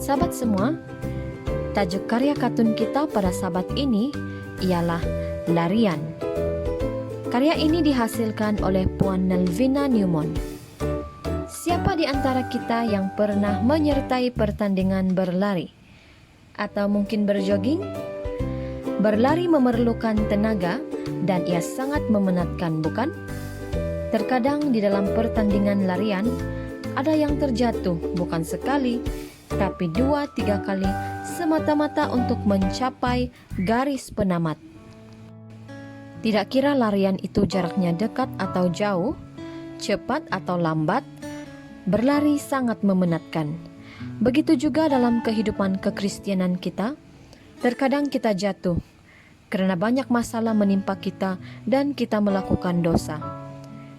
Sahabat semua, tajuk karya kartun kita pada sahabat ini ialah Larian. Karya ini dihasilkan oleh Puan Nelvina Newmont. Siapa di antara kita yang pernah menyertai pertandingan berlari? Atau mungkin berjogging? Berlari memerlukan tenaga dan ia sangat memenatkan, bukan? Terkadang di dalam pertandingan larian, ada yang terjatuh bukan sekali, tapi 2-3 kali semata-mata untuk mencapai garis penamat. Tidak kira larian itu jaraknya dekat atau jauh, cepat atau lambat, berlari sangat memenatkan. Begitu juga dalam kehidupan kekristenan kita, terkadang kita jatuh karena banyak masalah menimpa kita dan kita melakukan dosa.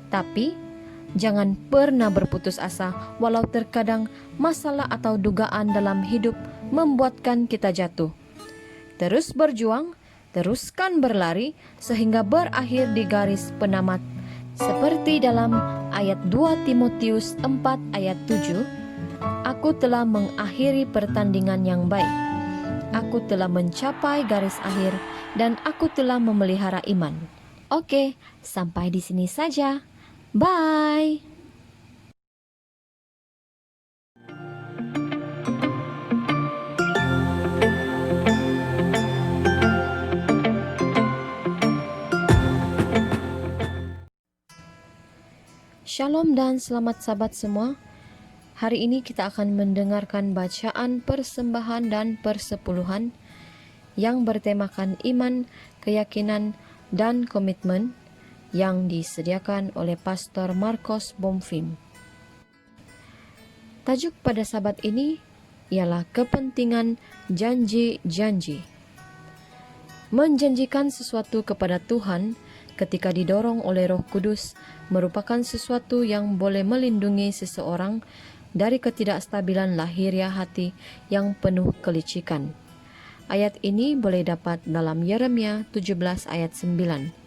Tapi jangan pernah berputus asa walau terkadang masalah atau dugaan dalam hidup membuatkan kita jatuh. Terus berjuang, teruskan berlari sehingga berakhir di garis penamat. Seperti dalam ayat 2 Timotius 4 ayat 7, aku telah mengakhiri pertandingan yang baik. Aku telah mencapai garis akhir dan aku telah memelihara iman. Oke, sampai di sini saja. Bye. Shalom dan selamat sahabat semua. Hari ini kita akan mendengarkan bacaan persembahan dan persepuluhan yang bertemakan iman, keyakinan, dan komitmen yang disediakan oleh Pastor Marcos Bomfim. Tajuk pada sahabat ini ialah kepentingan janji-janji. Menjanjikan sesuatu kepada Tuhan ketika didorong oleh Roh Kudus merupakan sesuatu yang boleh melindungi seseorang dari ketidakstabilan lahiriah hati yang penuh kelicikan. Ayat ini boleh dapat dalam Yeremia 17 ayat 9.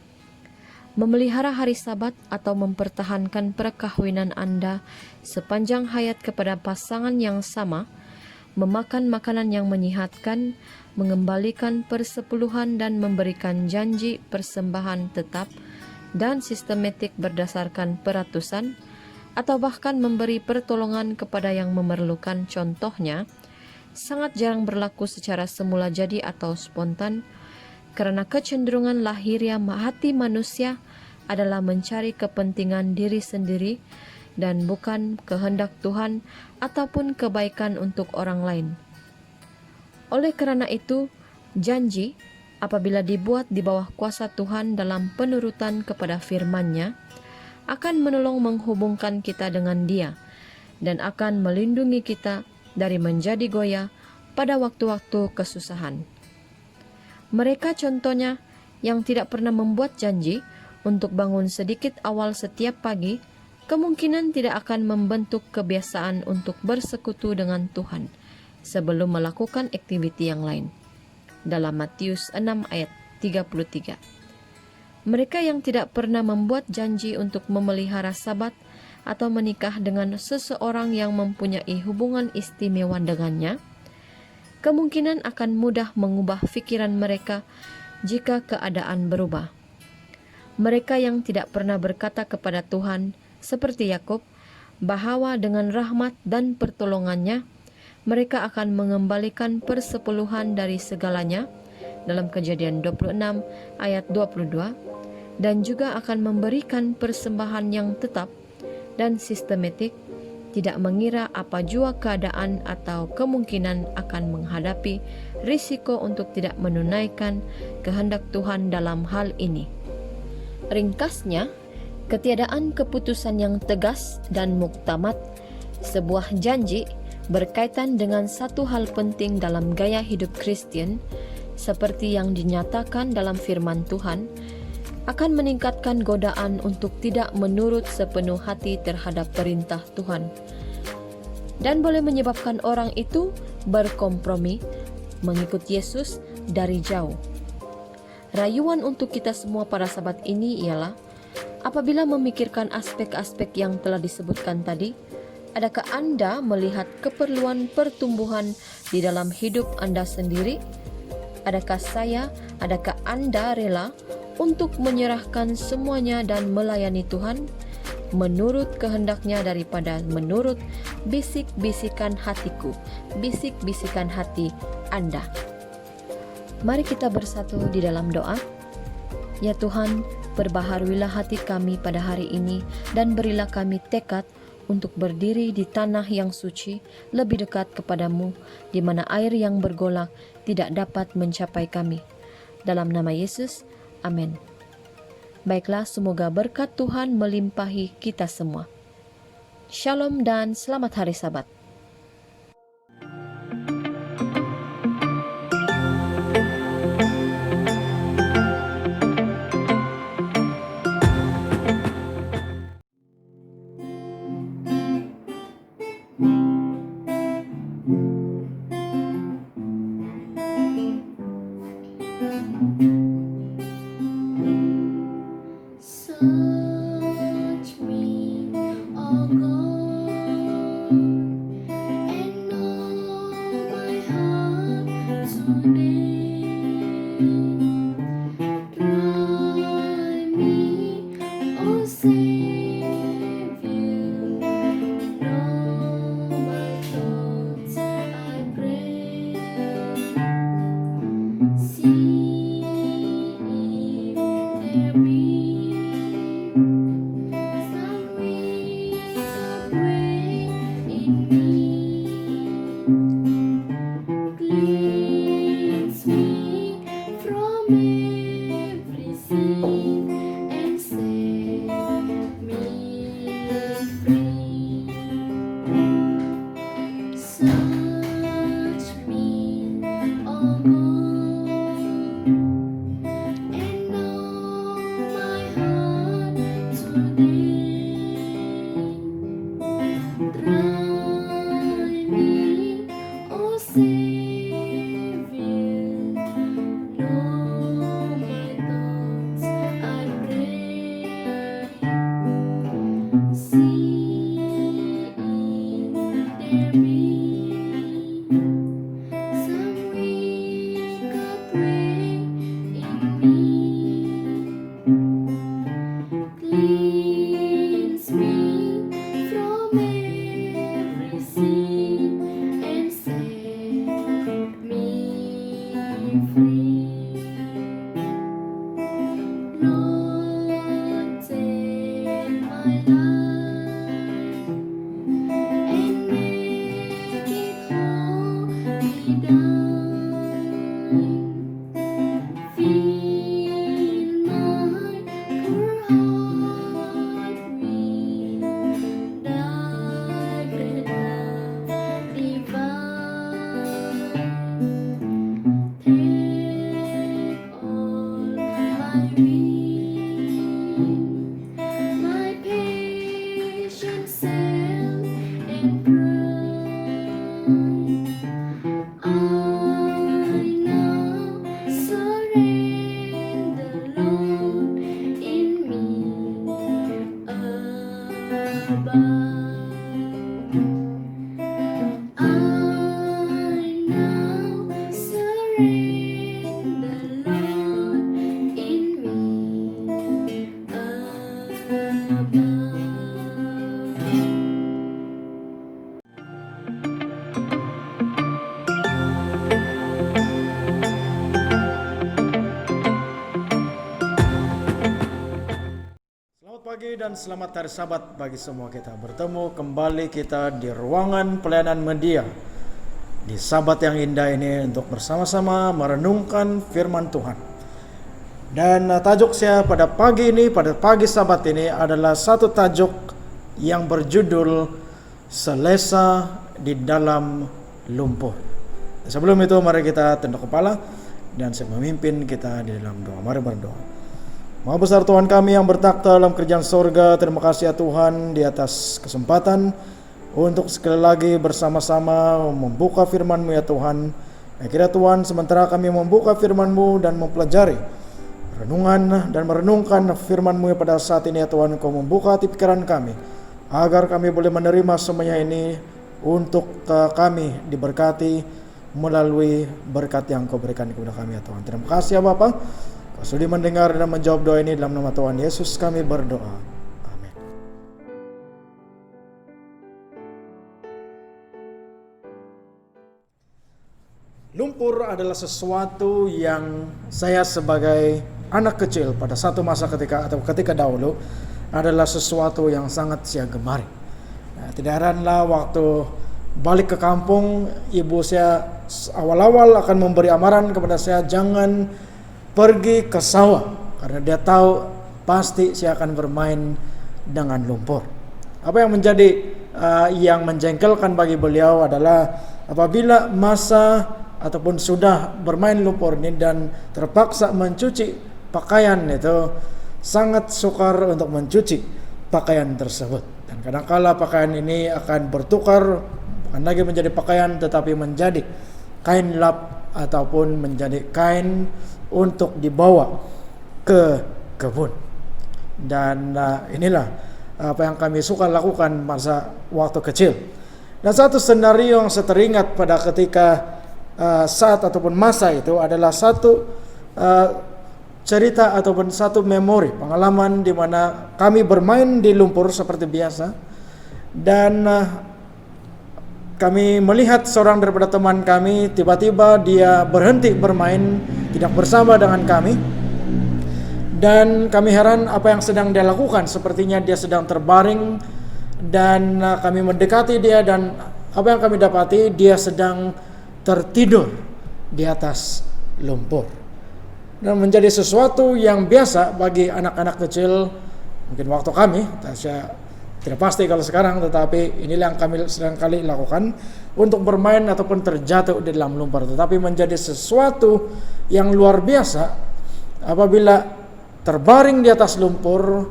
Memelihara hari Sabat atau mempertahankan perkawinan Anda sepanjang hayat kepada pasangan yang sama, memakan makanan yang menyehatkan, mengembalikan persepuluhan dan memberikan janji persembahan tetap dan sistematik berdasarkan peratusan, atau bahkan memberi pertolongan kepada yang memerlukan, contohnya, sangat jarang berlaku secara semula jadi atau spontan, karena kecenderungan lahiriah hati manusia adalah mencari kepentingan diri sendiri dan bukan kehendak Tuhan ataupun kebaikan untuk orang lain. Oleh karena itu, janji apabila dibuat di bawah kuasa Tuhan dalam penurutan kepada firman-Nya akan menolong menghubungkan kita dengan Dia dan akan melindungi kita dari menjadi goyah pada waktu-waktu kesusahan. Mereka contohnya yang tidak pernah membuat janji untuk bangun sedikit awal setiap pagi, kemungkinan tidak akan membentuk kebiasaan untuk bersekutu dengan Tuhan sebelum melakukan aktiviti yang lain. Dalam Matius 6 ayat 33. Mereka yang tidak pernah membuat janji untuk memelihara Sabat atau menikah dengan seseorang yang mempunyai hubungan istimewa dengannya, kemungkinan akan mudah mengubah pikiran mereka jika keadaan berubah. Mereka yang tidak pernah berkata kepada Tuhan, seperti Yakub, bahwa dengan rahmat dan pertolongannya, mereka akan mengembalikan persepuluhan dari segalanya, dalam Kejadian 26 ayat 22, dan juga akan memberikan persembahan yang tetap dan sistematik, tidak mengira apa jua keadaan atau kemungkinan akan menghadapi risiko untuk tidak menunaikan kehendak Tuhan dalam hal ini. Ringkasnya, ketiadaan keputusan yang tegas dan muktamad, sebuah janji berkaitan dengan satu hal penting dalam gaya hidup Kristen, seperti yang dinyatakan dalam firman Tuhan, akan meningkatkan godaan untuk tidak menurut sepenuh hati terhadap perintah Tuhan, dan boleh menyebabkan orang itu berkompromi mengikut Yesus dari jauh. Rayuan untuk kita semua para sahabat ini ialah, apabila memikirkan aspek-aspek yang telah disebutkan tadi, Adakah Anda melihat keperluan pertumbuhan di dalam hidup Anda sendiri? Adakah Anda rela untuk menyerahkan semuanya dan melayani Tuhan menurut kehendaknya daripada menurut bisik-bisikan hatiku, bisik-bisikan hati Anda? Mari kita bersatu di dalam doa. Ya Tuhan, perbaharuilah hati kami pada hari ini dan berilah kami tekad untuk berdiri di tanah yang suci, lebih dekat kepadamu, di mana air yang bergolak tidak dapat mencapai kami. Dalam nama Yesus, amin. Baiklah, semoga berkat Tuhan melimpahi kita semua. Shalom dan selamat hari Sabat. Search me, oh God, and know my heart today. Try me, oh Savior, know my thoughts, I pray. See if there be some wicked way in me. Cleanse me from every sin and set me free. Search me, oh God, and know my heart today. Try me, oh Savior, know my thoughts, I pray. See if there be some wicked way in me. Cleanse me from every sin and set me free. Lord, take my life and make it wholly thine. Fill my poor heart with thy great love divine. Take all my will, my patient self and pride. I now surrender, Lord, in me abide. I now surrender, Lord, in me abide. Selamat pagi dan selamat hari Sabat bagi semua kita. Bertemu kembali kita di ruangan pelayanan media di Sabat yang indah ini untuk bersama-sama merenungkan firman Tuhan. Dan tajuk saya pada pagi ini, pada pagi Sabat ini adalah satu tajuk yang berjudul Selesa di dalam lumpur. Sebelum itu mari kita tunduk kepala dan saya memimpin kita di dalam doa. Mari berdoa. Maha besar Tuhan kami yang bertakhta dalam kerajaan sorga, terima kasih ya Tuhan di atas kesempatan untuk sekali lagi bersama-sama membuka firman-Mu ya Tuhan. Akhirnya Tuhan, sementara kami membuka firman-Mu dan mempelajari renungan dan merenungkan firman-Mu pada saat ini ya Tuhan, Engkau membuka hati pikiran kami agar kami boleh menerima semuanya ini untuk kami diberkati melalui berkat yang Kau berikan kepada kami ya Tuhan. Terima kasih ya Bapa. Kau sudi mendengar dan menjawab doa ini dalam nama Tuhan Yesus kami berdoa. Amin. Lumpur adalah sesuatu yang saya sebagai anak kecil pada satu masa ketika dahulu adalah sesuatu yang sangat saya gemari. Nah, tidak heranlah waktu balik ke kampung, ibu saya awal-awal akan memberi amaran kepada saya jangan pergi ke sawah karena dia tahu pasti saya akan bermain dengan lumpur. Apa yang menjadi yang menjengkelkan bagi beliau adalah apabila masa ataupun sudah bermain lumpur ini dan terpaksa mencuci pakaian itu, sangat sukar untuk mencuci pakaian tersebut. Dan kadangkala pakaian ini akan bertukar, bukan lagi menjadi pakaian tetapi menjadi kain lap ataupun menjadi kain untuk dibawa ke kebun. Dan inilah apa yang kami suka lakukan masa waktu kecil. Dan satu senario yang saya teringat pada ketika saat ataupun masa itu adalah satu cerita ataupun satu memori pengalaman di mana kami bermain di lumpur seperti biasa dan kami melihat seorang daripada teman kami tiba-tiba dia berhenti bermain tidak bersama dengan kami dan kami heran apa yang sedang dia lakukan. Sepertinya dia sedang terbaring dan kami mendekati dia dan apa yang kami dapati dia sedang tertidur di atas lumpur. Dan menjadi sesuatu yang biasa bagi anak-anak kecil mungkin waktu kami, saya tidak pasti kalau sekarang, tetapi inilah yang kami sedang kali lakukan untuk bermain ataupun terjatuh di dalam lumpur. Tetapi menjadi sesuatu yang luar biasa apabila terbaring di atas lumpur,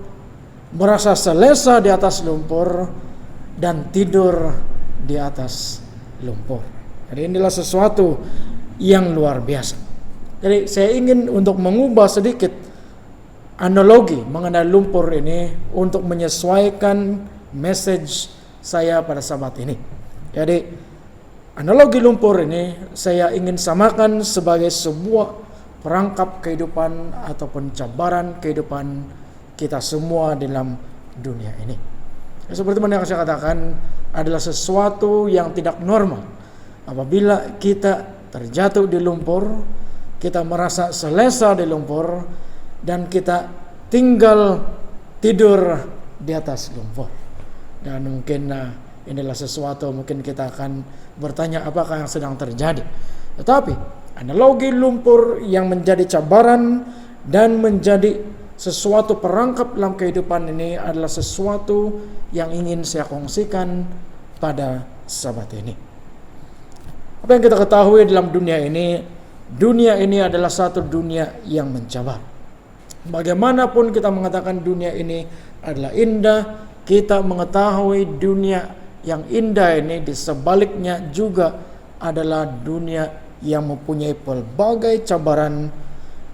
merasa selesa di atas lumpur dan tidur di atas lumpur. Jadi inilah sesuatu yang luar biasa. Jadi saya ingin untuk mengubah sedikit analogi mengenai lumpur ini untuk menyesuaikan message saya pada saat ini. Jadi analogi lumpur ini saya ingin samakan sebagai sebuah perangkap kehidupan ataupun cabaran kehidupan kita semua dalam dunia ini. Seperti mana yang saya katakan adalah sesuatu yang tidak normal. Apabila kita terjatuh di lumpur, kita merasa selesa di lumpur, dan kita tinggal tidur di atas lumpur. Dan mungkin inilah sesuatu mungkin kita akan bertanya apakah yang sedang terjadi. Tetapi analogi lumpur yang menjadi cabaran dan menjadi sesuatu perangkap dalam kehidupan ini adalah sesuatu yang ingin saya kongsikan pada sahabat ini. Apa yang kita ketahui dalam dunia ini adalah satu dunia yang mencabar. Bagaimanapun kita mengatakan dunia ini adalah indah, kita mengetahui dunia yang indah ini di sebaliknya juga adalah dunia yang mempunyai pelbagai cabaran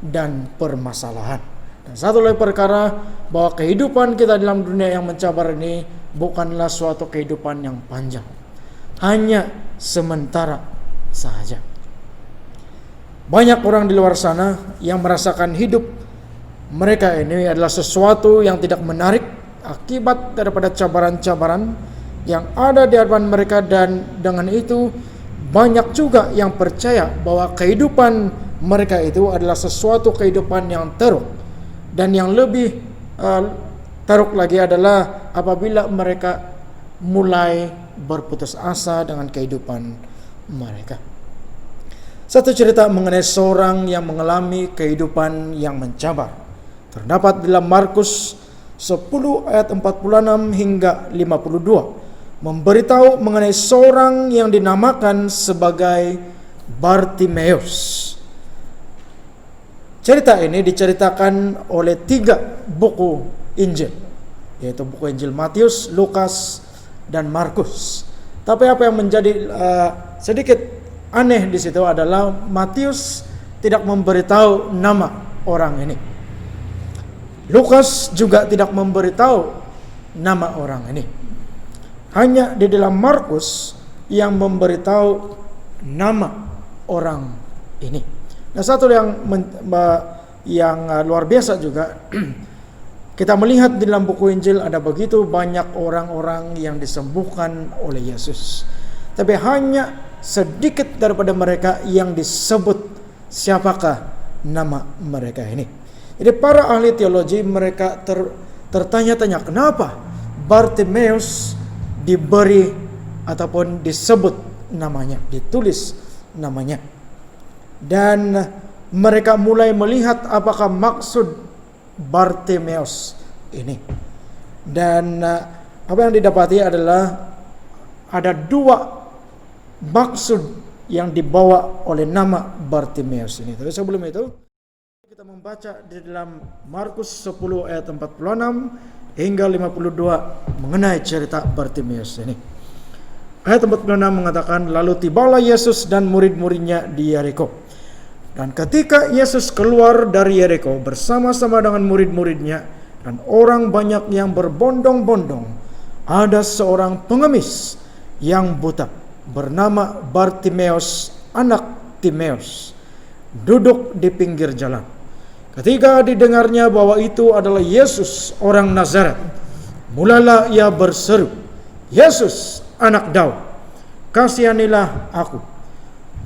dan permasalahan. Dan satu lagi perkara bahwa kehidupan kita dalam dunia yang mencabar ini bukanlah suatu kehidupan yang panjang, hanya sementara saja. Banyak orang di luar sana yang merasakan hidup mereka ini adalah sesuatu yang tidak menarik akibat daripada cabaran-cabaran yang ada di hadapan mereka, dan dengan itu banyak juga yang percaya bahwa kehidupan mereka itu adalah sesuatu kehidupan yang teruk, dan yang lebih teruk lagi adalah apabila mereka mulai berputus asa dengan kehidupan mereka. Satu cerita mengenai seorang yang mengalami kehidupan yang mencabar terdapat dalam Markus 10 ayat 46 hingga 52, memberitahu mengenai seorang yang dinamakan sebagai Bartimeus. Cerita ini diceritakan oleh 3 buku Injil, yaitu buku Injil Matius, Lukas, dan Markus. Tapi apa yang menjadi sedikit aneh di situ adalah Matius tidak memberitahu nama orang ini. Lukas juga tidak memberitahu nama orang ini. Hanya di dalam Markus yang memberitahu nama orang ini. Nah, satu yang luar biasa juga, kita melihat di dalam buku Injil ada begitu banyak orang-orang yang disembuhkan oleh Yesus. Tapi hanya sedikit daripada mereka yang disebut siapakah nama mereka ini. Jadi para ahli teologi mereka tertanya-tanya kenapa Bartimeus diberi ataupun disebut namanya, ditulis namanya. Dan mereka mulai melihat apakah maksud Bartimeus ini. Dan apa yang didapati adalah ada dua maksud yang dibawa oleh nama Bartimeus ini. Tapi sebelum itu kita membaca di dalam Markus 10 ayat 46 hingga 52 mengenai cerita Bartimeus ini. Ayat 46 mengatakan, lalu tibalah Yesus dan murid-muridnya di Yeriko. Dan ketika Yesus keluar dari Yeriko bersama-sama dengan murid-muridnya dan orang banyak yang berbondong-bondong, ada seorang pengemis yang buta bernama Bartimeus, anak Timeus, duduk di pinggir jalan. Ketika didengarnya bahwa itu adalah Yesus orang Nazaret, mulalah ia berseru, Yesus anak Daud, kasihanilah aku.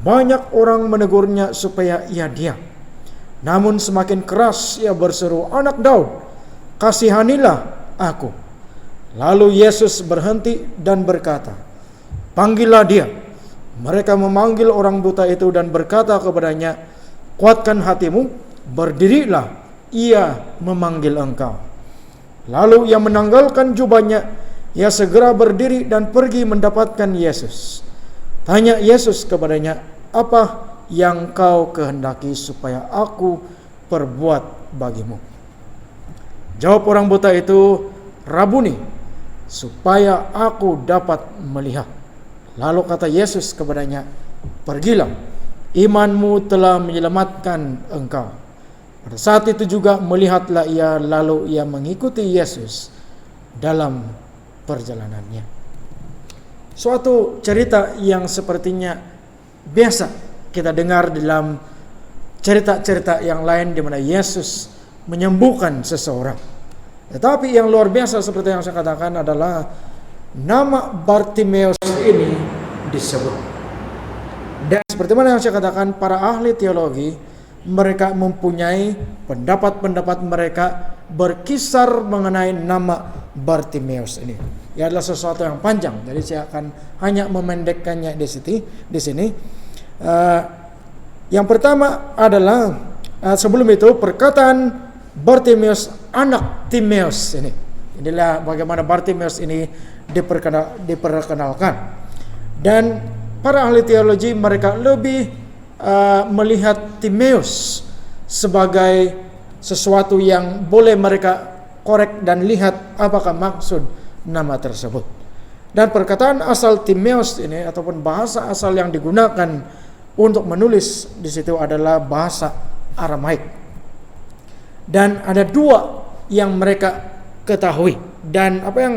Banyak orang menegurnya supaya ia diam. Namun semakin keras ia berseru, anak Daud, kasihanilah aku. Lalu Yesus berhenti dan berkata, panggillah dia. Mereka memanggil orang buta itu dan berkata kepadanya, kuatkan hatimu, berdirilah, ia memanggil engkau. Lalu ia menanggalkan jubahnya, ia segera berdiri dan pergi mendapatkan Yesus. Tanya Yesus kepadanya, apa yang kau kehendaki supaya aku perbuat bagimu? Jawab orang buta itu, Rabuni, supaya aku dapat melihat. Lalu kata Yesus kepadanya, pergilah, imanmu telah menyelamatkan engkau. Pada saat itu juga melihatlah ia, lalu ia mengikuti Yesus dalam perjalanannya. Suatu cerita yang sepertinya biasa kita dengar dalam cerita-cerita yang lain di mana Yesus menyembuhkan seseorang. Tetapi yang luar biasa seperti yang saya katakan adalah nama Bartimeus ini disebut. Dan seperti mana yang saya katakan, para ahli teologi mereka mempunyai pendapat-pendapat mereka berkisar mengenai nama Bartimeus ini. Ia adalah sesuatu yang panjang, jadi saya akan hanya memendekkannya di sini. Yang pertama adalah sebelum itu perkataan Bartimeus anak Timeus ini. Inilah bagaimana Bartimeus ini diperkenalkan. Dan para ahli teologi mereka lebih melihat Timeus sebagai sesuatu yang boleh mereka korek dan lihat apakah maksud nama tersebut. Dan perkataan asal Timeus ini ataupun bahasa asal yang digunakan untuk menulis di situ adalah bahasa Aramaik. Dan ada dua yang mereka ketahui. Dan apa yang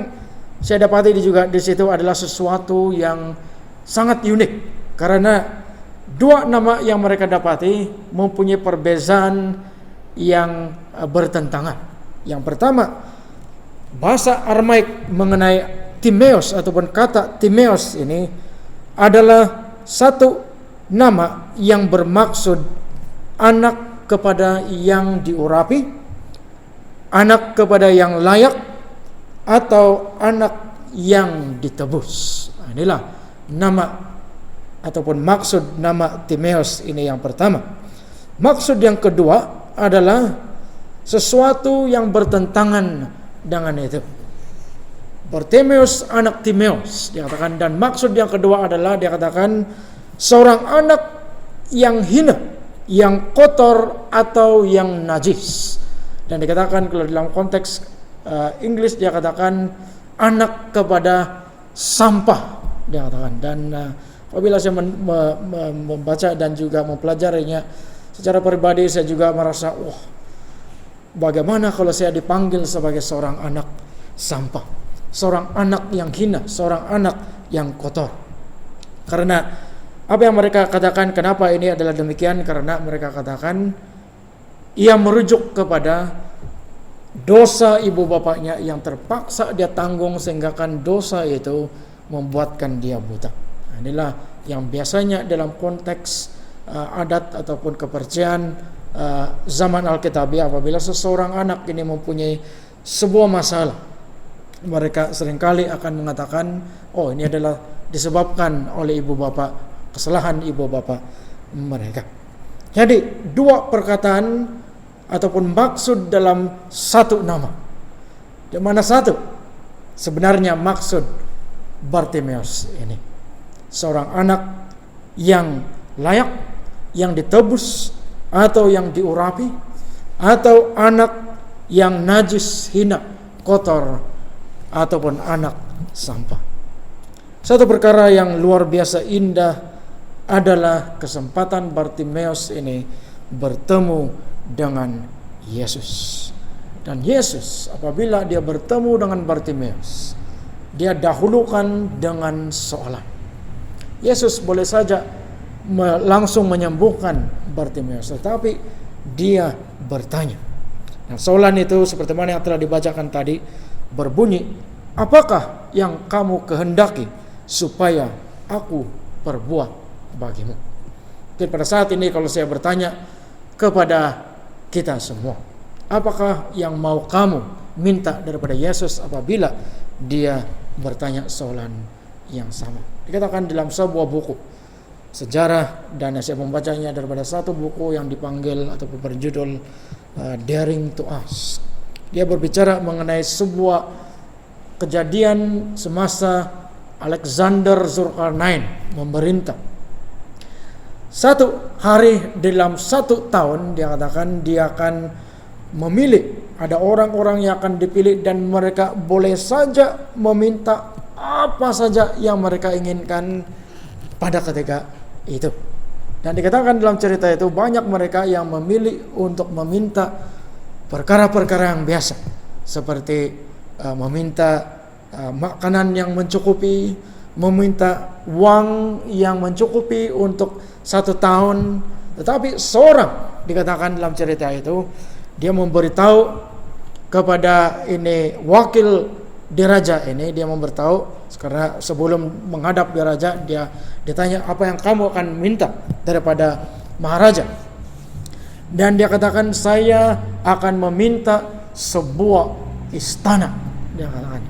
saya dapati juga di situ adalah sesuatu yang sangat unik, karena dua nama yang mereka dapati mempunyai perbedaan yang bertentangan. Yang pertama, bahasa Aramaik mengenai Timeus ataupun kata Timeus ini adalah satu nama yang bermaksud anak kepada yang diurapi, anak kepada yang layak, atau anak yang ditebus. Inilah nama ataupun maksud nama Timeus ini yang pertama. Maksud yang kedua adalah sesuatu yang bertentangan dengan itu. Bartimeus anak Timeus dikatakan, dan maksud yang kedua adalah dikatakan seorang anak yang hina, yang kotor atau yang najis. Dan dikatakan kalau dalam konteks Inggris dia katakan anak kepada sampah dia katakan. Dan apabila saya membaca dan juga mempelajarinya secara pribadi, saya juga merasa bagaimana kalau saya dipanggil sebagai seorang anak sampah. seorang anak yang hina, seorang anak yang kotor. Karena apa yang mereka katakan, kenapa ini adalah demikian? Karena mereka katakan ia merujuk kepada dosa ibu bapaknya yang terpaksa dia tanggung, sehingga kan dosa itu membuatkan dia buta. Nah, inilah yang biasanya dalam konteks adat ataupun kepercayaan zaman Alkitabiah, apabila seseorang anak ini mempunyai sebuah masalah, mereka seringkali akan mengatakan, oh ini adalah disebabkan oleh ibu bapak, kesalahan ibu bapak mereka. Jadi dua perkataan ataupun maksud dalam satu nama. Di mana satu sebenarnya maksud Bartimeus ini? Seorang anak yang layak, yang ditebus atau yang diurapi, atau anak yang najis, hina, kotor, ataupun anak sampah. Satu perkara yang luar biasa indah adalah kesempatan Bartimeus ini bertemu dengan Yesus. Dan Yesus apabila dia bertemu dengan Bartimeus, dia dahulukan dengan soalan. Yesus boleh saja langsung menyembuhkan Bartimeus, tetapi dia bertanya. Nah, soalan itu seperti mana yang telah dibacakan tadi berbunyi, apakah yang kamu kehendaki supaya aku perbuat bagimu? Jadi pada saat ini kalau saya bertanya kepada kita semua, apakah yang mau kamu minta daripada Yesus apabila dia bertanya soalan yang sama? Dikatakan dalam sebuah buku sejarah, dan saya membacanya daripada satu buku yang dipanggil atau berjudul Daring to Ask. Dia berbicara mengenai sebuah kejadian semasa Alexander Zulkarnain memerintah. Satu hari dalam 1 tahun, dia katakan dia akan memilih, ada orang-orang yang akan dipilih dan mereka boleh saja meminta apa saja yang mereka inginkan pada ketika itu. Dan dikatakan dalam cerita itu banyak mereka yang memilih untuk meminta perkara-perkara yang biasa, seperti meminta makanan yang mencukupi, meminta uang yang mencukupi untuk 1 tahun. Tetapi seorang dikatakan dalam cerita itu, dia memberitahu kepada ini wakil diraja ini, dia memberitahu, karena sebelum menghadap diraja dia ditanya, apa yang kamu akan minta daripada maharaja? Dan dia katakan, saya akan meminta sebuah istana. Dia katakan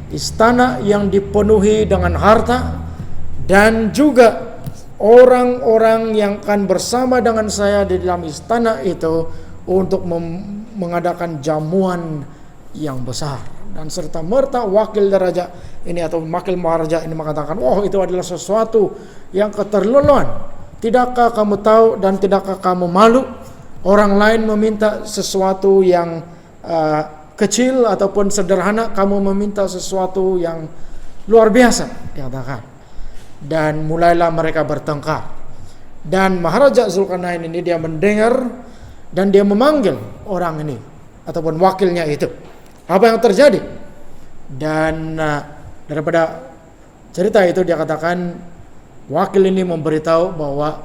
istana yang dipenuhi dengan harta, dan juga orang-orang yang akan bersama dengan saya di dalam istana itu untuk mengadakan jamuan yang besar. Dan serta merta wakil diraja ini atau wakil maharaja ini mengatakan, oh itu adalah sesuatu yang keterlaluan. Tidakkah kamu tahu dan tidakkah kamu malu orang lain meminta sesuatu yang kecil ataupun sederhana, kamu meminta sesuatu yang luar biasa, dikatakan. Dan mulailah mereka bertengkar. Dan Maharaja Zulkarnain ini dia mendengar dan dia memanggil orang ini ataupun wakilnya itu. Apa yang terjadi? Dan daripada cerita itu dia katakan, wakil ini memberitahu bahwa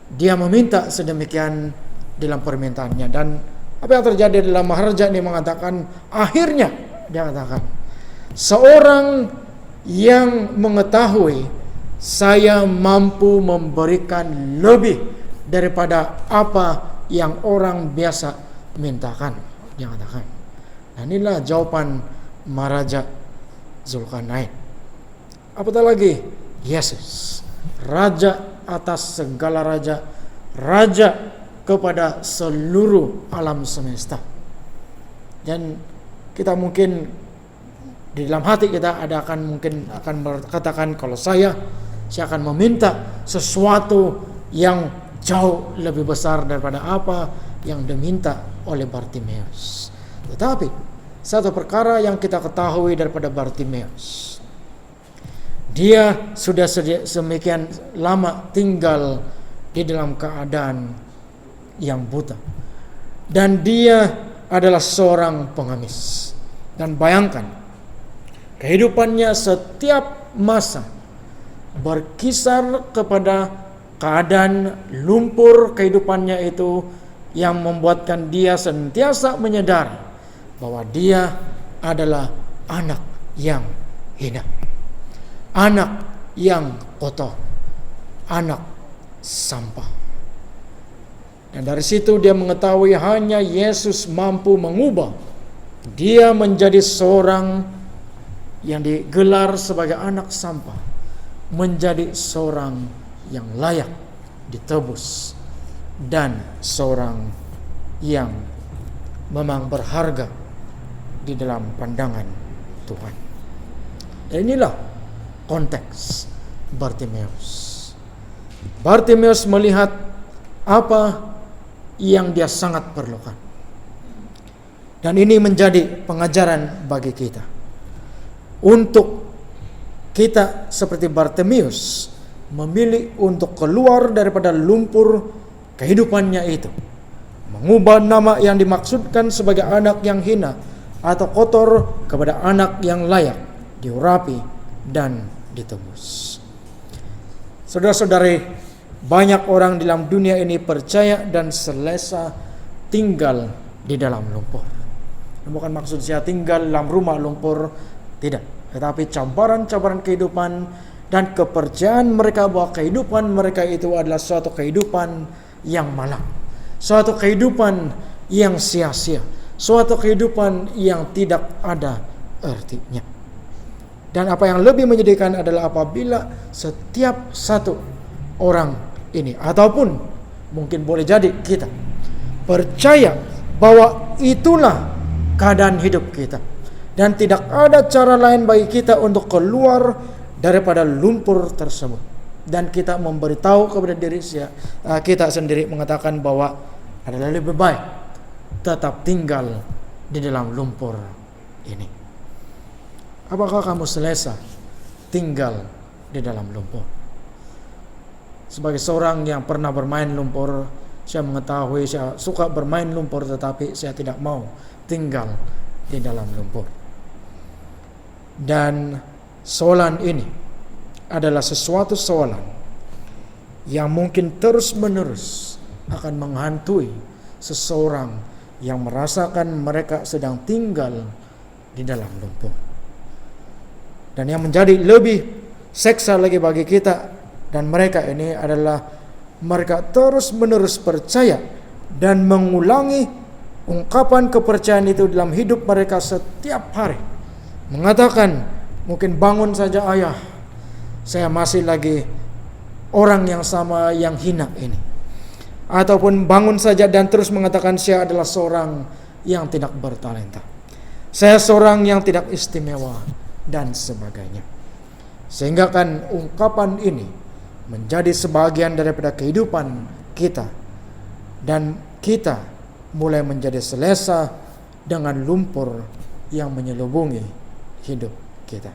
dia meminta sedemikian dalam permintaannya. Dan apa yang terjadi adalah Maharaja ini mengatakan, akhirnya dia katakan, seorang yang mengetahui saya mampu memberikan lebih daripada apa yang orang biasa mintakan, dia katakan. Nah, inilah jawaban Maharaja Zulkarnain. Apatah lagi Yesus, raja atas segala raja, raja kepada seluruh alam semesta. Dan kita mungkin di dalam hati kita mungkin akan berkatakan, kalau saya akan meminta sesuatu yang jauh lebih besar daripada apa yang diminta oleh Bartimeus. Tetapi satu perkara yang kita ketahui daripada Bartimeus, dia sudah semikian lama tinggal di dalam keadaan yang buta, dan dia adalah seorang pengemis. Dan bayangkan, kehidupannya setiap masa berkisar kepada keadaan lumpur kehidupannya itu, yang membuatkan dia sentiasa menyadari bahwa dia adalah anak yang hina, anak yang kotor, anak sampah. Dan dari situ dia mengetahui hanya Yesus mampu mengubah dia menjadi seorang yang digelar sebagai anak sampah, menjadi seorang yang layak ditebus, dan seorang yang memang berharga di dalam pandangan Tuhan. Dan inilah konteks Bartimeus. Bartimeus melihat apa yang dia sangat perlukan. Dan ini menjadi pengajaran bagi kita. Untuk kita seperti Bartimeus memilih untuk keluar daripada lumpur kehidupannya itu, mengubah nama yang dimaksudkan sebagai anak yang hina atau kotor kepada anak yang layak diurapi dan ditebus. Saudara-saudari, banyak orang dalam dunia ini percaya dan selesa tinggal di dalam lumpur. Bukan maksud saya tinggal dalam rumah lumpur, tidak. Tetapi cabaran-cabaran kehidupan dan kepercayaan mereka bahwa kehidupan mereka itu adalah suatu kehidupan yang malang, suatu kehidupan yang sia-sia, suatu kehidupan yang tidak ada artinya. Dan apa yang lebih menyedihkan adalah apabila setiap satu orang ini, ataupun mungkin boleh jadi kita, percaya bahwa itulah keadaan hidup kita, dan tidak ada cara lain bagi kita untuk keluar daripada lumpur tersebut. Dan kita memberitahu kepada diri kita sendiri, mengatakan bahwa adalah lebih baik tetap tinggal di dalam lumpur ini. Apakah kamu selesa tinggal di dalam lumpur? Sebagai seorang yang pernah bermain lumpur, saya mengetahui saya suka bermain lumpur, tetapi saya tidak mau tinggal di dalam lumpur. Dan soalan ini adalah sesuatu soalan yang mungkin terus-menerus akan menghantui seseorang yang merasakan mereka sedang tinggal di dalam lumpur. Dan yang menjadi lebih seksa lagi bagi kita dan mereka ini adalah mereka terus-menerus percaya dan mengulangi ungkapan kepercayaan itu dalam hidup mereka setiap hari. Mengatakan, mungkin bangun saja ayah, saya masih lagi orang yang sama yang hina ini. Ataupun bangun saja dan terus mengatakan saya adalah seorang yang tidak bertalenta, saya seorang yang tidak istimewa, dan sebagainya. Sehingga kan ungkapan ini menjadi sebagian daripada kehidupan kita, dan kita mulai menjadi selesa dengan lumpur yang menyelubungi hidup kita.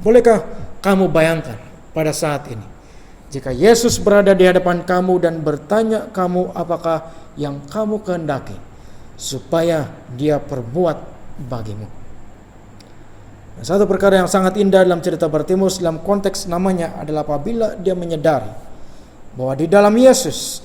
Bolehkah kamu bayangkan pada saat ini, jika Yesus berada di hadapan kamu dan bertanya kamu apakah yang kamu kehendaki supaya dia perbuat bagimu? Satu perkara yang sangat indah dalam cerita Bartimeus dalam konteks namanya adalah apabila dia menyadari bahwa di dalam Yesus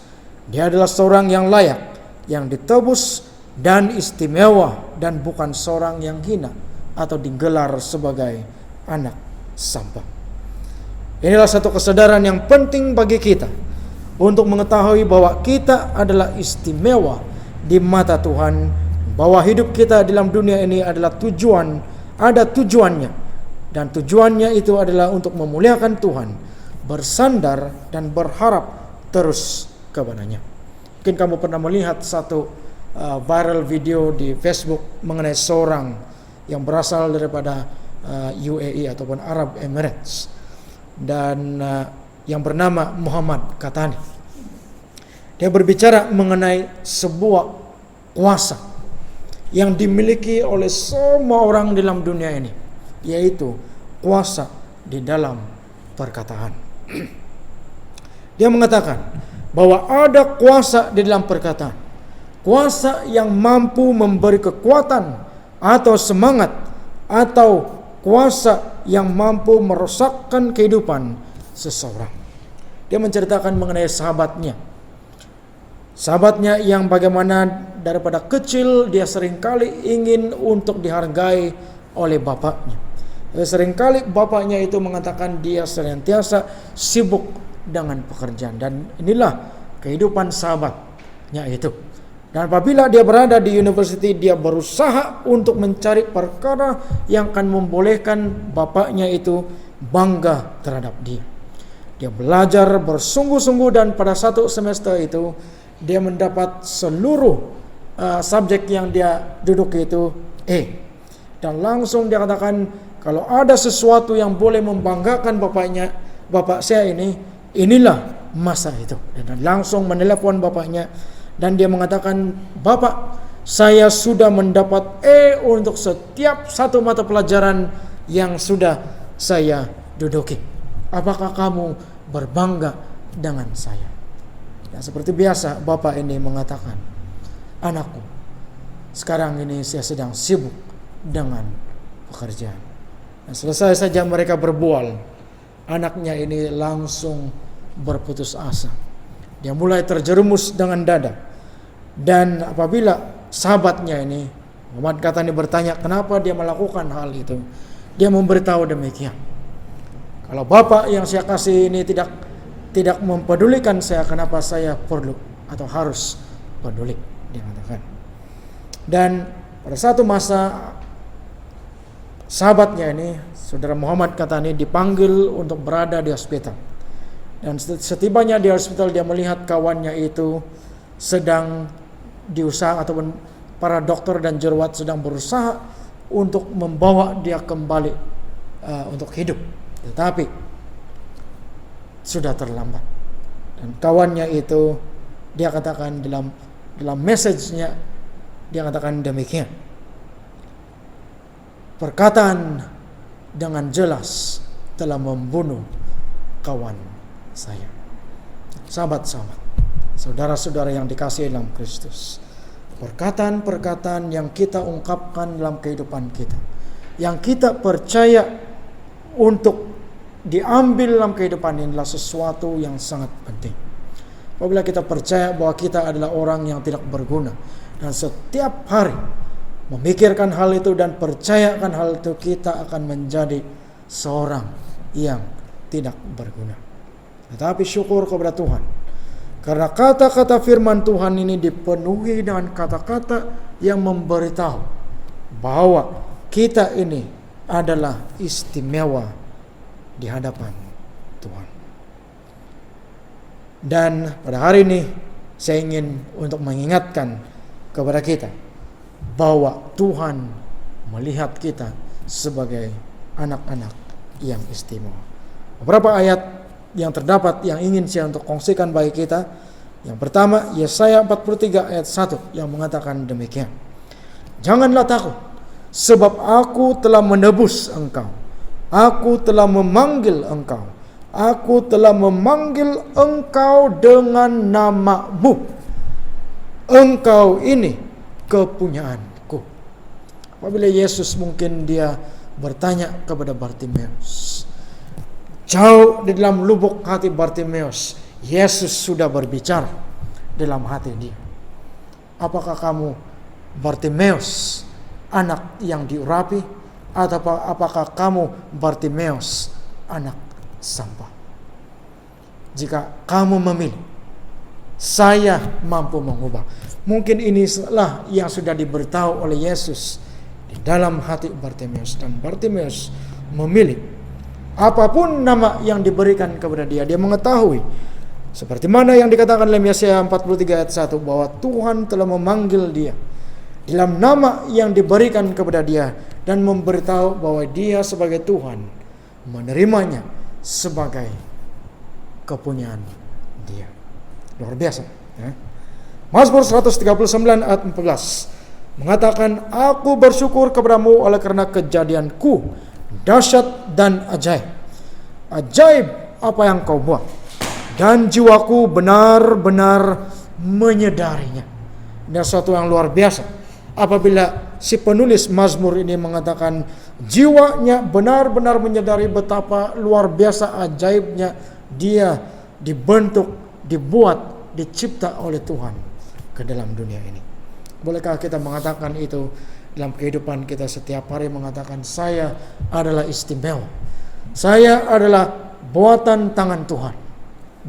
dia adalah seorang yang layak, yang ditebus dan istimewa, dan bukan seorang yang hina atau digelar sebagai anak sampah. Inilah satu kesadaran yang penting bagi kita untuk mengetahui bahwa kita adalah istimewa di mata Tuhan, bahwa hidup kita dalam dunia ini adalah ada tujuannya, dan tujuannya itu adalah untuk memuliakan Tuhan, bersandar dan berharap terus kepadanya. Mungkin kamu pernah melihat satu viral video di Facebook mengenai seorang yang berasal daripada UAE ataupun Arab Emirates, dan yang bernama Muhammad Katani. Dia berbicara mengenai sebuah kuasa yang dimiliki oleh semua orang dalam dunia ini, yaitu kuasa di dalam perkataan. Dia mengatakan bahwa ada kuasa di dalam perkataan, kuasa yang mampu memberi kekuatan atau semangat atau kuasa yang mampu merosakkan kehidupan seseorang. Dia menceritakan mengenai sahabatnya. Sahabatnya yang bagaimana daripada kecil dia seringkali ingin untuk dihargai oleh bapaknya. Seringkali bapaknya itu mengatakan dia senantiasa sibuk dengan pekerjaan. Dan inilah kehidupan sahabatnya itu. Dan apabila dia berada di university, dia berusaha untuk mencari perkara yang akan membolehkan bapaknya itu bangga terhadap dia. Dia belajar bersungguh-sungguh dan pada satu semester itu dia mendapat seluruh subjek yang dia duduki itu A. Dan langsung dia katakan, kalau ada sesuatu yang boleh membanggakan bapak saya ini, inilah masa itu. Dan langsung menelepon bapaknya dan dia mengatakan, "Bapak, saya sudah mendapat A untuk setiap satu mata pelajaran yang sudah saya duduki. Apakah kamu berbangga dengan saya?" Ya, seperti biasa bapak ini mengatakan, "Anakku, sekarang ini saya sedang sibuk dengan pekerjaan." Dan selesai saja mereka berbual, anaknya ini langsung berputus asa. Dia mulai terjerumus dengan dada. Dan apabila sahabatnya ini, Muhammad Katani bertanya kenapa dia melakukan hal itu, dia memberitahu demikian. Kalau bapak yang saya kasih ini tidak mempedulikan saya, kenapa saya perlu atau harus peduli, dia katakan. Dan pada satu masa sahabatnya ini, saudara Muhammad Katani, dipanggil untuk berada di hospital. Dan setibanya di hospital dia melihat kawannya itu sedang diusaha, ataupun para dokter dan jerawat sedang berusaha untuk membawa dia kembali untuk hidup. Tetapi sudah terlambat. Dan kawannya itu dia katakan dalam message-nya, dia katakan demikian. "Perkataan dengan jelas telah membunuh kawan saya." Sahabat-sahabat, saudara-saudara yang dikasihi dalam Kristus, perkataan-perkataan yang kita ungkapkan dalam kehidupan kita, yang kita percaya untuk diambil dalam kehidupan ini, adalah sesuatu yang sangat penting. Apabila kita percaya bahwa kita adalah orang yang tidak berguna, dan setiap hari memikirkan hal itu dan percayakan hal itu, kita akan menjadi seorang yang tidak berguna. Tetapi syukur kepada Tuhan, karena kata-kata firman Tuhan ini dipenuhi dengan kata-kata yang memberitahu bahwa kita ini adalah istimewa di hadapan Tuhan. Dan pada hari ini saya ingin untuk mengingatkan kepada kita bahwa Tuhan melihat kita sebagai anak-anak yang istimewa. Beberapa ayat yang terdapat yang ingin saya untuk kongsikan bagi kita. Yang pertama, Yesaya 43 ayat 1 yang mengatakan demikian. "Janganlah takut, sebab aku telah menebus engkau. Aku telah memanggil engkau. Aku telah memanggil engkau dengan namamu. Engkau ini kepunyaanku." Apabila Yesus mungkin dia bertanya kepada Bartimeus, jauh di dalam lubuk hati Bartimeus, Yesus sudah berbicara dalam hati dia. "Apakah kamu Bartimeus, anak yang diurapi, atau apakah kamu Bartimeus, anak sampah? Jika kamu memilih, saya mampu mengubah." Mungkin inilah yang sudah diberitahu oleh Yesus di dalam hati Bartimeus, dan Bartimeus memilih. Apapun nama yang diberikan kepada dia, dia mengetahui seperti mana yang dikatakan dalam Yesaya 43 ayat 1 bahwa Tuhan telah memanggil dia dalam nama yang diberikan kepada dia dan memberitahu bahwa dia sebagai Tuhan menerimanya sebagai kepunyaan dia. Luar biasa, ya. Mazmur 139 ayat 14 mengatakan, "Aku bersyukur kepadamu oleh karena kejadianku dahsyat dan ajaib. Ajaib apa yang kau buat, dan jiwaku benar-benar menyadarinya." Ini sesuatu yang luar biasa. apabila si penulis Mazmur ini mengatakan jiwanya benar-benar menyadari betapa luar biasa ajaibnya dia dibentuk, dibuat, dicipta oleh Tuhan ke dalam dunia ini. Bolehkah kita mengatakan itu dalam kehidupan kita setiap hari, mengatakan saya adalah istimewa, saya adalah buatan tangan Tuhan,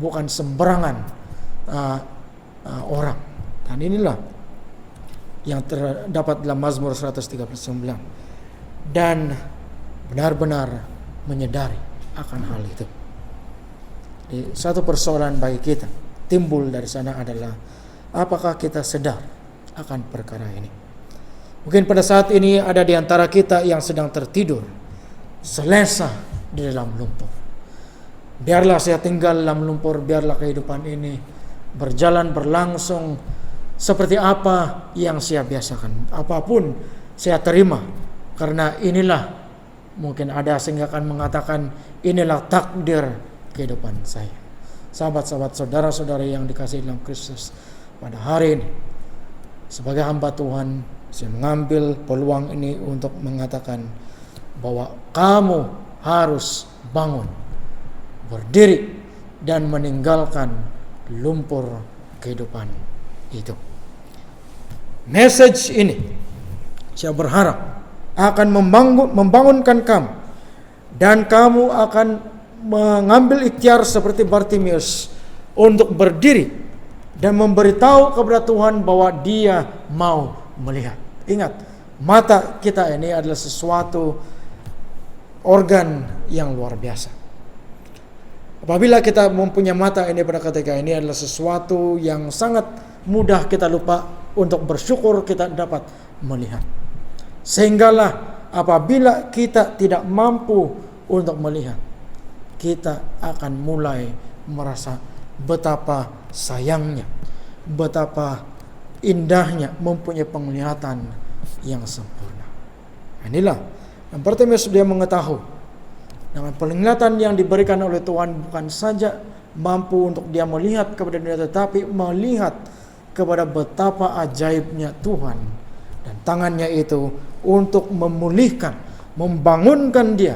bukan sembarangan orang. Dan inilah yang terdapat dalam Mazmur 139. Dan benar-benar menyadari akan hal itu. Jadi, satu persoalan bagi kita timbul dari sana adalah apakah kita sadar akan perkara ini. Mungkin pada saat ini ada di antara kita yang sedang tertidur selesa di dalam lumpur. Biarlah saya tinggal dalam lumpur, biarlah kehidupan ini berjalan berlangsung seperti apa yang saya biasakan. Apapun saya terima, karena inilah, mungkin ada sehingga akan mengatakan inilah takdir kehidupan saya. Sahabat-sahabat, saudara-saudari yang dikasihi dalam Kristus, pada hari ini sebagai hamba Tuhan, saya mengambil peluang ini untuk mengatakan bahwa kamu harus bangun, berdiri, dan meninggalkan lumpur kehidupan itu. Message ini saya berharap akan membangunkan kamu, dan kamu akan mengambil ikhtiar seperti Bartimeus untuk berdiri dan memberitahu kepada Tuhan bahwa dia mau melihat. Ingat, mata kita ini adalah sesuatu organ yang luar biasa. Apabila kita mempunyai mata ini pada ketika ini adalah sesuatu yang sangat mudah kita lupa untuk bersyukur kita dapat melihat. Sehinggalah apabila kita tidak mampu untuk melihat, kita akan mulai merasa betapa sayangnya, betapa indahnya mempunyai penglihatan yang sempurna. Inilah yang Bartimeus dia mengetahui, dengan penglihatan yang diberikan oleh Tuhan bukan saja mampu untuk dia melihat kepada dunia, tetapi melihat kepada betapa ajaibnya Tuhan, dan tangannya itu untuk memulihkan, membangunkan dia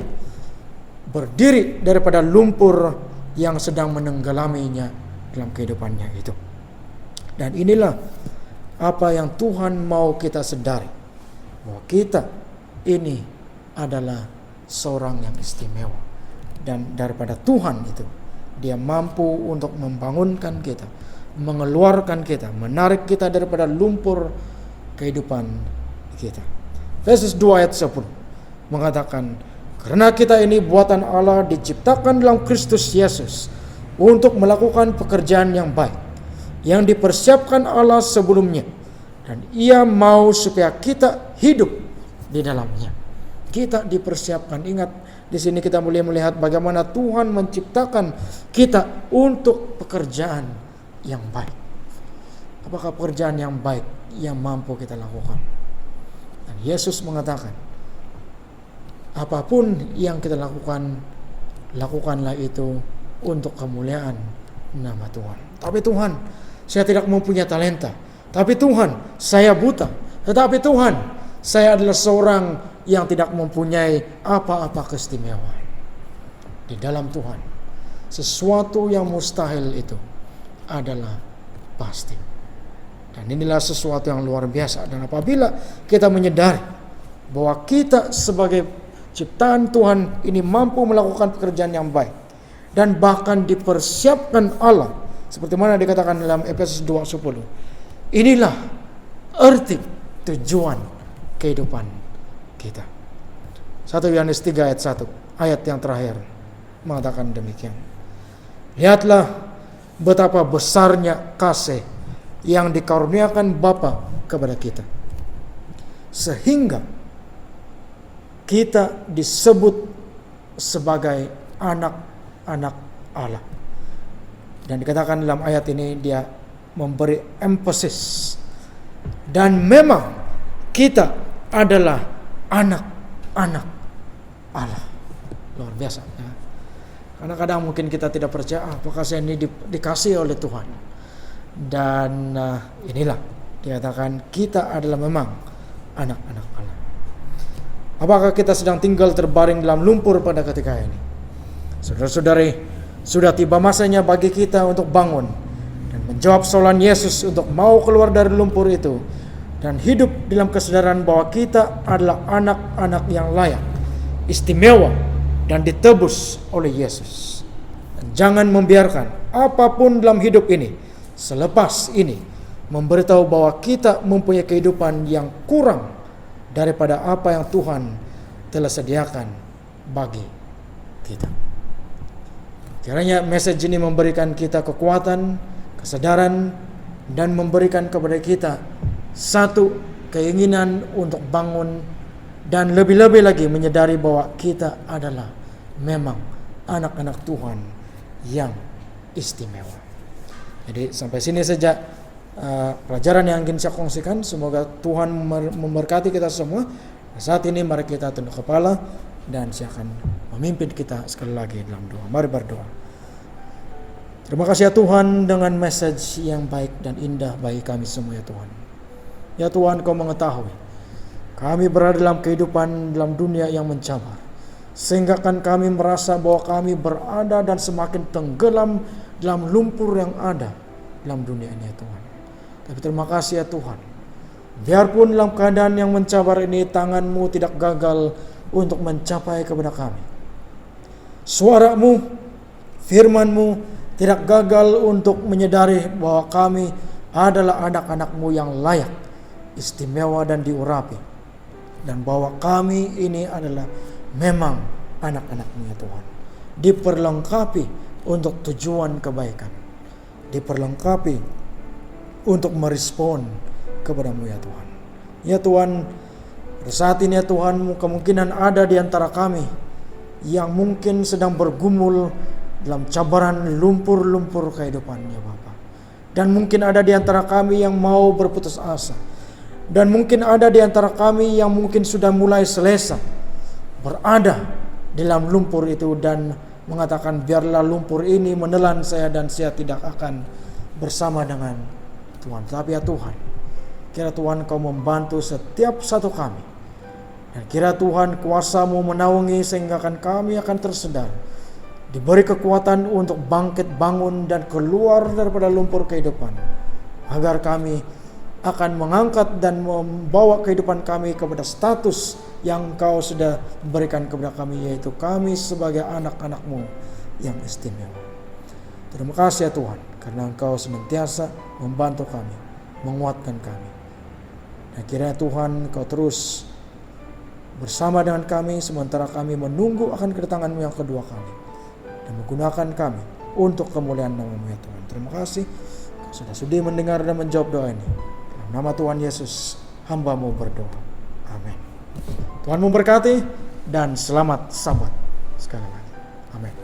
berdiri daripada lumpur yang sedang menenggelaminya dalam kehidupannya itu. Dan inilah apa yang Tuhan mau kita sadari, bahwa kita ini adalah seorang yang istimewa, dan daripada Tuhan itu dia mampu untuk membangunkan kita, mengeluarkan kita, menarik kita daripada lumpur kehidupan kita. Efesus 2 ayat 10 mengatakan, karena kita ini buatan Allah, diciptakan dalam Kristus Yesus untuk melakukan pekerjaan yang baik yang dipersiapkan Allah sebelumnya, dan Ia mau supaya kita hidup di dalamnya. Kita dipersiapkan. Ingat, di sini kita boleh melihat bagaimana Tuhan menciptakan kita untuk pekerjaan yang baik. Apakah pekerjaan yang baik yang mampu kita lakukan? Dan Yesus mengatakan, apapun yang kita lakukan, lakukanlah itu untuk kemuliaan nama Tuhan. Tapi Tuhan, saya tidak mempunyai talenta. Tapi Tuhan, saya buta. Tetapi Tuhan, saya adalah seorang yang tidak mempunyai apa-apa keistimewaan. Di dalam Tuhan, sesuatu yang mustahil itu adalah pasti. Dan inilah sesuatu yang luar biasa. Dan apabila kita menyadari bahwa kita sebagai ciptaan Tuhan ini mampu melakukan pekerjaan yang baik, dan bahkan dipersiapkan Allah, seperti mana dikatakan dalam Efesus 2:10. Inilah arti tujuan kehidupan kita. 1 Yohanes 3 ayat 1, ayat yang terakhir mengatakan demikian. Lihatlah betapa besarnya kasih yang dikaruniakan Bapa kepada kita, sehingga kita disebut sebagai anak-anak Allah. Dan dikatakan dalam ayat ini dia memberi emphasis, dan memang kita adalah anak-anak Allah. Luar biasa ya. Karena kadang mungkin kita tidak percaya, apakah saya ini dikasih oleh Tuhan. Dan inilah dikatakan kita adalah memang anak-anak Allah. Apakah kita sedang tinggal terbaring dalam lumpur pada ketika ini? Saudara-saudari, sudah tiba masanya bagi kita untuk bangun dan menjawab soalan Yesus untuk mau keluar dari lumpur itu dan hidup dalam kesadaran bahwa kita adalah anak-anak yang layak, istimewa, dan ditebus oleh Yesus. Dan jangan membiarkan apapun dalam hidup ini selepas ini memberitahu bahwa kita mempunyai kehidupan yang kurang daripada apa yang Tuhan telah sediakan bagi kita. Kiranya message ini memberikan kita kekuatan, kesadaran, dan memberikan kepada kita satu keinginan untuk bangun dan lebih-lebih lagi menyadari bahwa kita adalah memang anak-anak Tuhan yang istimewa. Jadi sampai sini saja pelajaran yang ingin saya kongsikan. Semoga Tuhan memberkati kita semua. Saat ini mari kita tunduk kepala dan saya akan memimpin kita sekali lagi dalam doa. Mari berdoa. Terima kasih ya Tuhan dengan message yang baik dan indah bagi kami semua ya Tuhan. Ya Tuhan, Kau mengetahui kami berada dalam kehidupan dalam dunia yang mencabar, sehingga kan kami merasa bahwa kami berada dan semakin tenggelam dalam lumpur yang ada dalam dunia ini ya Tuhan. Tapi terima kasih ya Tuhan, biarpun dalam keadaan yang mencabar ini tangan-Mu tidak gagal untuk mencapai kepada kami. Suara-Mu, firman-Mu tidak gagal untuk menyadari bahwa kami adalah anak-anak-Mu yang layak, istimewa dan diurapi. Dan bahwa kami ini adalah memang anak-anak-Mu ya Tuhan. Diperlengkapi untuk tujuan kebaikan. Diperlengkapi untuk merespon kepada-Mu ya Tuhan. Ya Tuhan, pada saat ini ya Tuhan, kemungkinan ada di antara kami yang mungkin sedang bergumul dalam cabaran lumpur-lumpur kehidupannya Bapa. Dan mungkin ada di antara kami yang mau berputus asa. Dan mungkin ada di antara kami yang mungkin sudah mulai selesa berada di dalam lumpur itu dan mengatakan biarlah lumpur ini menelan saya dan saya tidak akan bersama dengan Tuhan. Tapi ya Tuhan, kira Tuhan Kau membantu setiap satu kami. Dan kira Tuhan kuasa-Mu menaungi sehingga kami akan tersedar. Diberi kekuatan untuk bangkit bangun dan keluar daripada lumpur kehidupan. Agar kami akan mengangkat dan membawa kehidupan kami kepada status yang Kau sudah berikan kepada kami, yaitu kami sebagai anak-anak-Mu yang istimewa. Terima kasih ya Tuhan, karena Engkau senantiasa membantu kami, menguatkan kami. Dan kiranya Tuhan Kau terus bersama dengan kami sementara kami menunggu akan kedatangan-Mu yang kedua kali. Dan menggunakan kami untuk kemuliaan nama-Mu ya Tuhan. Terima kasih Kau sudah sudi mendengar dan menjawab doa ini. Dalam nama Tuhan Yesus, hamba-Mu berdoa. Amin. Tuhan memberkati dan selamat Sabat sekali lagi. Amin.